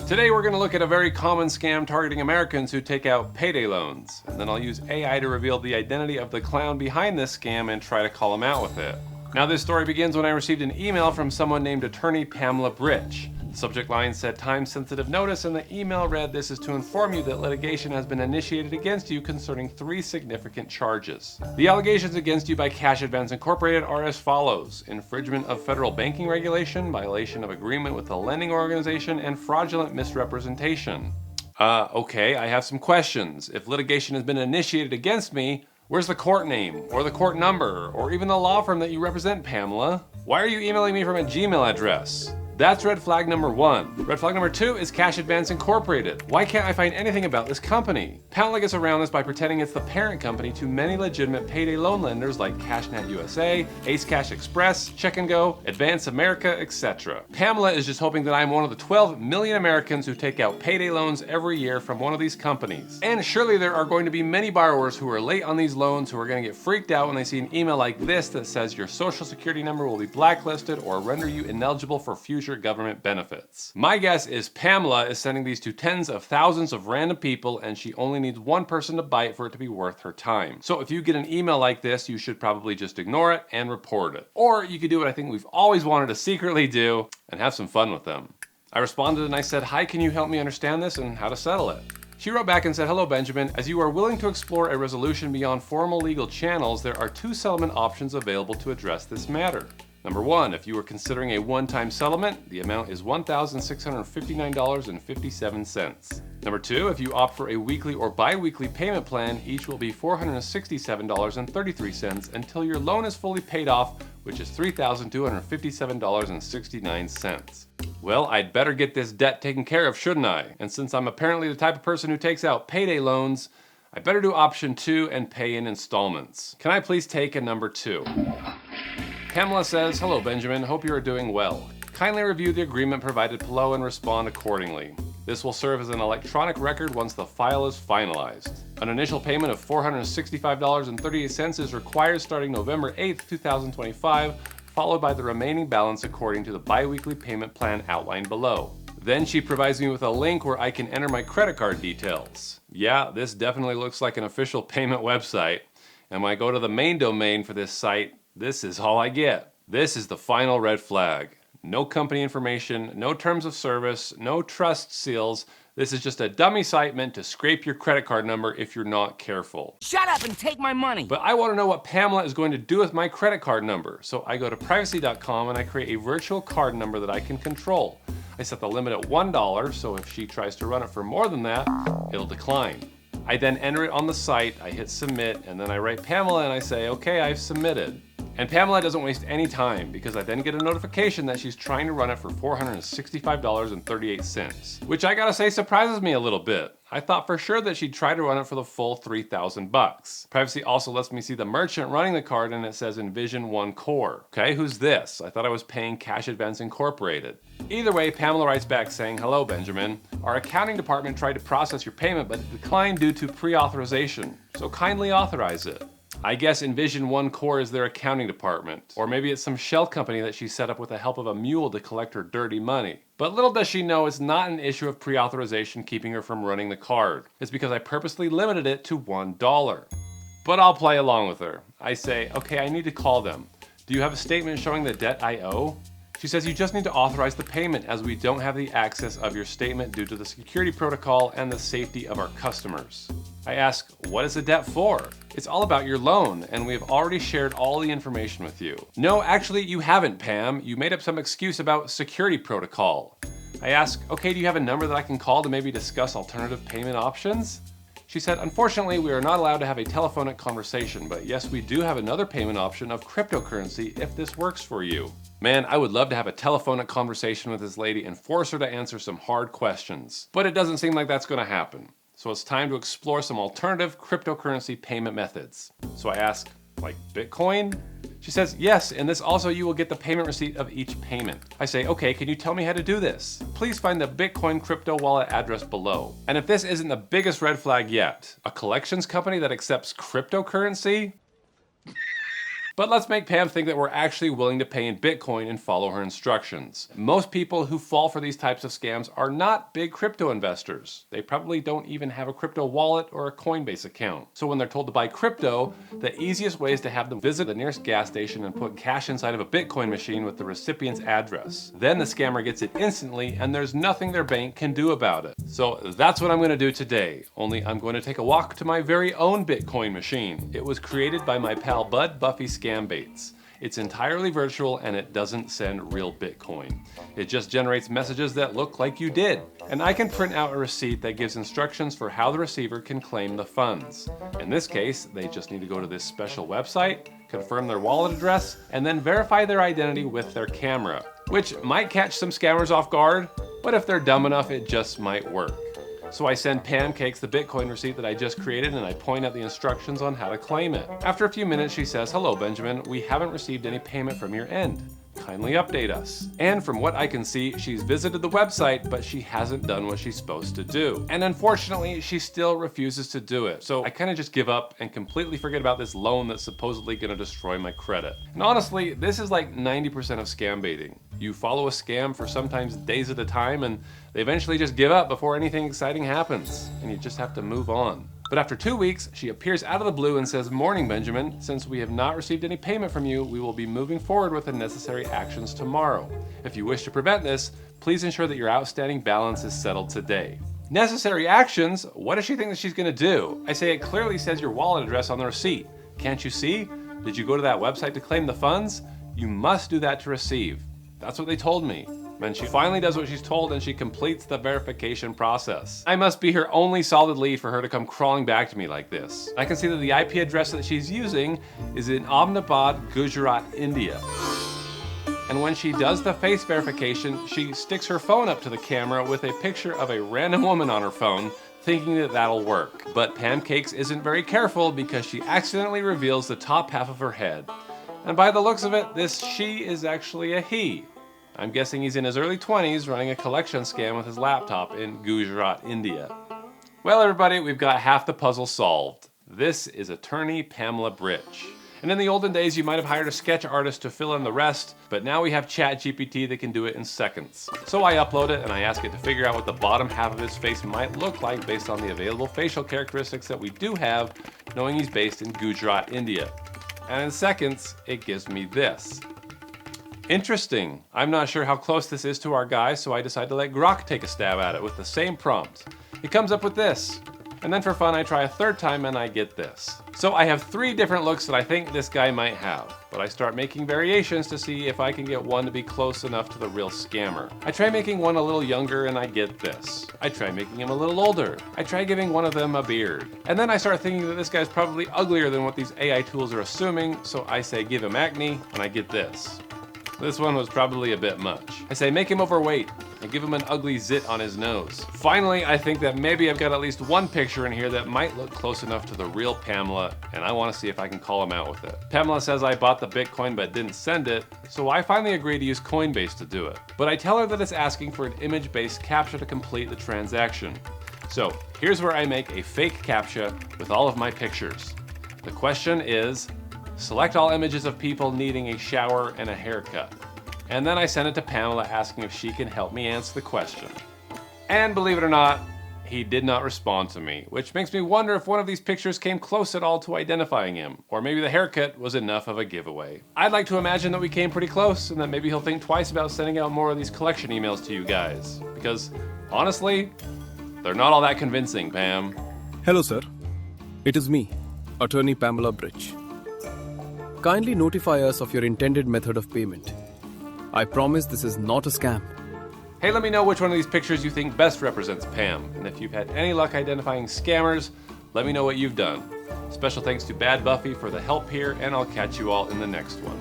Today we're going to look at a very common scam targeting Americans who take out payday loans. And then I'll use AI to reveal the identity of the clown behind this scam and try to call him out with it. Now this story begins when I received an email from someone named attorney Pamela Britch. The subject line said time-sensitive notice, and the email read, "This is to inform you that litigation has been initiated against you concerning 3 significant charges. The allegations against you by Cash Advance Incorporated are as follows: infringement of federal banking regulation, violation of agreement with a lending organization, and fraudulent misrepresentation." Okay, I have some questions. If litigation has been initiated against me, where's the court name, or the court number, or even the law firm that you represent, Pamela? Why are you emailing me from a Gmail address? That's red flag number 1. Red flag number 2 is Cash Advance Incorporated. Why can't I find anything about this company? Pamela gets around this by pretending it's the parent company to many legitimate payday loan lenders like CashNet USA, Ace Cash Express, Check and Go, Advance America, etc. Pamela is just hoping that I'm one of the 12 million Americans who take out payday loans every year from one of these companies. And surely there are going to be many borrowers who are late on these loans who are going to get freaked out when they see an email like this that says your social security number will be blacklisted or render you ineligible for future government benefits. My guess is Pamela is sending these to tens of thousands of random people, and she only needs one person to bite for it to be worth her time. So if you get an email like this, you should probably just ignore it and report it. Or you could do what I think we've always wanted to secretly do and have some fun with them. I responded and I said, "Hi, can you help me understand this and how to settle it?" She wrote back and said, "Hello, Benjamin. As you are willing to explore a resolution beyond formal legal channels, there are 2 settlement options available to address this matter. Number 1, if you are considering a one-time settlement, the amount is $1,659.57. Number 2, if you opt for a weekly or bi-weekly payment plan, each will be $467.33 until your loan is fully paid off, which is $3,257.69. Well, I'd better get this debt taken care of, shouldn't I? And since I'm apparently the type of person who takes out payday loans, I better do option 2 and pay in installments. Can I please take a number 2? Pamela says, "Hello, Benjamin. Hope you are doing well. Kindly review the agreement provided below and respond accordingly. This will serve as an electronic record once the file is finalized. An initial payment of $465.38 is required starting November 8th, 2025, followed by the remaining balance according to the bi-weekly payment plan outlined below." Then she provides me with a link where I can enter my credit card details. Yeah, this definitely looks like an official payment website. And when I go to the main domain for this site, this is all I get. This is the final red flag. No company information, no terms of service, no trust seals. This is just a dummy site meant to scrape your credit card number if you're not careful. Shut up and take my money! But I want to know what Pamela is going to do with my credit card number. So I go to privacy.com and I create a virtual card number that I can control. I set the limit at $1, so if she tries to run it for more than that, it'll decline. I then enter it on the site, I hit submit, and then I write Pamela and I say, "Okay, I've submitted." And Pamela doesn't waste any time because I then get a notification that she's trying to run it for $465.38, which I gotta say surprises me a little bit. I thought for sure that she'd try to run it for the full $3,000. Privacy also lets me see the merchant running the card and it says Envision One Core. Okay, who's this? I thought I was paying Cash Advance Incorporated. Either way, Pamela writes back saying, "Hello, Benjamin. Our accounting department tried to process your payment but it declined due to pre-authorization, so kindly authorize it." I guess Envision One Core is their accounting department. Or maybe it's some shell company that she set up with the help of a mule to collect her dirty money. But little does she know it's not an issue of pre-authorization keeping her from running the card. It's because I purposely limited it to $1. But I'll play along with her. I say, "Okay, I need to call them. Do you have a statement showing the debt I owe?" She says, "You just need to authorize the payment as we don't have the access of your statement due to the security protocol and the safety of our customers." I ask, "What is the debt for?" "It's all about your loan, and we have already shared all the information with you." "No, actually you haven't, Pam. You made up some excuse about security protocol." I ask, "Okay, do you have a number that I can call to maybe discuss alternative payment options?" She said, "Unfortunately, we are not allowed to have a telephonic conversation, but yes, we do have another payment option of cryptocurrency if this works for you." Man, I would love to have a telephonic conversation with this lady and force her to answer some hard questions. But it doesn't seem like that's going to happen. So it's time to explore some alternative cryptocurrency payment methods. So I ask, like Bitcoin? She says, "Yes, and this also you will get the payment receipt of each payment." I say, "Okay, can you tell me how to do this? Please find the Bitcoin crypto wallet address below." And if this isn't the biggest red flag yet, a collections company that accepts cryptocurrency? But let's make Pam think that we're actually willing to pay in Bitcoin and follow her instructions. Most people who fall for these types of scams are not big crypto investors. They probably don't even have a crypto wallet or a Coinbase account. So when they're told to buy crypto, the easiest way is to have them visit the nearest gas station and put cash inside of a Bitcoin machine with the recipient's address. Then the scammer gets it instantly and there's nothing their bank can do about it. So that's what I'm going to do today, only I'm going to take a walk to my very own Bitcoin machine. It was created by my pal Bud Buffy Scam Baits. It's entirely virtual and it doesn't send real Bitcoin. It just generates messages that look like you did. And I can print out a receipt that gives instructions for how the receiver can claim the funds. In this case, they just need to go to this special website, confirm their wallet address, and then verify their identity with their camera, which might catch some scammers off guard, but if they're dumb enough, it just might work. So I send Pancakes the Bitcoin receipt that I just created and I point out the instructions on how to claim it. After a few minutes, she says, "Hello, Benjamin. We haven't received any payment from your end. Kindly update us." And from what I can see, she's visited the website, but she hasn't done what she's supposed to do. And unfortunately, she still refuses to do it. So I kind of just give up and completely forget about this loan that's supposedly going to destroy my credit. And honestly, this is like 90% of scam baiting. You follow a scam for sometimes days at a time and they eventually just give up before anything exciting happens. And you just have to move on. But after 2 weeks, she appears out of the blue and says, "Morning, Benjamin. Since we have not received any payment from you, we will be moving forward with the necessary actions tomorrow. If you wish to prevent this, please ensure that your outstanding balance is settled today." Necessary actions? What does she think that she's gonna do? I say it clearly says your wallet address on the receipt. Can't you see? Did you go to that website to claim the funds? You must do that to receive. That's what they told me. And she finally does what she's told and she completes the verification process. I must be her only solid lead for her to come crawling back to me like this. I can see that the IP address that she's using is in Ahmedabad, Gujarat, India. And when she does the face verification, she sticks her phone up to the camera with a picture of a random woman on her phone, thinking that that'll work. But Pancakes isn't very careful because she accidentally reveals the top half of her head. And by the looks of it, this she is actually a he. I'm guessing he's in his early 20s running a collection scam with his laptop in Gujarat, India. Well, everybody, we've got half the puzzle solved. This is attorney Pamela Britch. And in the olden days, you might have hired a sketch artist to fill in the rest, but now we have ChatGPT that can do it in seconds. So I upload it and I ask it to figure out what the bottom half of his face might look like based on the available facial characteristics that we do have, knowing he's based in Gujarat, India. And in seconds, it gives me this. Interesting. I'm not sure how close this is to our guy, so I decide to let Grok take a stab at it with the same prompt. It comes up with this. And then for fun, I try a third time and I get this. So I have 3 different looks that I think this guy might have, but I start making variations to see if I can get one to be close enough to the real scammer. I try making one a little younger and I get this. I try making him a little older. I try giving one of them a beard. And then I start thinking that this guy's probably uglier than what these AI tools are assuming, so I say give him acne and I get this. This one was probably a bit much. I say make him overweight and give him an ugly zit on his nose. Finally, I think that maybe I've got at least one picture in here that might look close enough to the real Pamela, and I want to see if I can call him out with it. Pamela says I bought the Bitcoin but didn't send it, so I finally agree to use Coinbase to do it. But I tell her that it's asking for an image-based CAPTCHA to complete the transaction. So here's where I make a fake CAPTCHA with all of my pictures. The question is, select all images of people needing a shower and a haircut. And then I send it to Pamela asking if she can help me answer the question. And believe it or not, he did not respond to me, which makes me wonder if one of these pictures came close at all to identifying him, or maybe the haircut was enough of a giveaway. I'd like to imagine that we came pretty close and that maybe he'll think twice about sending out more of these collection emails to you guys, because honestly, they're not all that convincing, Pam. Hello, sir. It is me, Attorney Pamela Britch. Kindly notify us of your intended method of payment. I promise this is not a scam. Hey, let me know which one of these pictures you think best represents Pam. And if you've had any luck identifying scammers, let me know what you've done. Special thanks to Bad Buffy for the help here, and I'll catch you all in the next one.